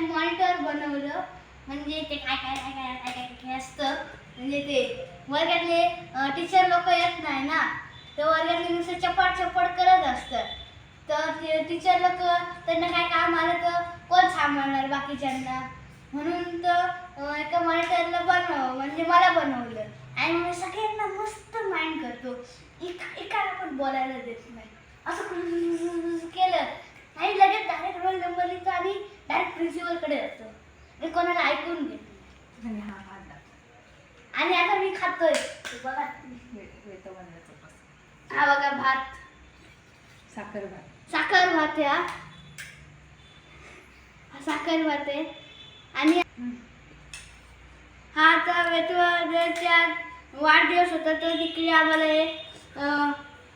Monitor बनवलं. म्हणजे ते काय काय काय काय काय काय काय असतं. म्हणजे ते वर्गातले टीचर लोक येत नाही ना, तर वर्गातले नुसतं चपाट चपाट करत असतात. तर ते टीचर लोक त्यांना काय काम आलं तर कोण सांभाळणार बाकीच्यांना, म्हणून तर एका मॉनिटरला बनव म्हणजे मला बनवलं. आणि मी सगळ्यांना मस्त माइंड करतो. एकाला पण बोलायला देत नाही. असं केलं आणि लगेच डायरेक्ट रोल नंबर लिहितो आणि डायरेक्ट प्रिन्सिपलकडे जातो. मी कोणाला ऐकून घेतो आणि आता मी खातोय. बघा हा बघा भात, साखर भात. साखर भात आहे. हा साखर भात आहे. आणि हा आता वेतवाच्या वाढदिवस होता तर तिकडे आम्हाला एक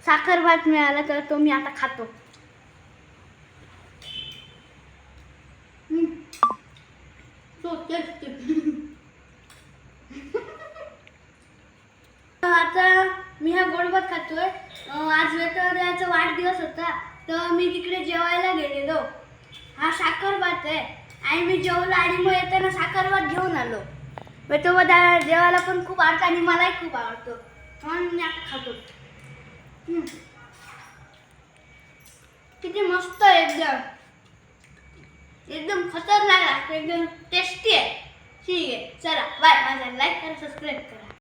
साखर भात मिळाला, तर तो मी आता खातो. आता मी हा गोड भात खातोय. आज वेतवाचा वाढदिवस होता तर मी तिकडे जेवायला गेलेलो. हा साखर भात आहे आणि मी जेवलो आणि मग येताना साखर भात घेऊन आलो. वेतवा जेवायला पण खूप आवडतं आणि मलाही खूप आवडतो, म्हणून मी आता खातो. किती मस्त आहे, एकदम एकदम खतरनाक लागतं, एकदम टेस्टी आहे. ठीक आहे, चला बाय. माझा लाईक करा, सबस्क्राईब करा.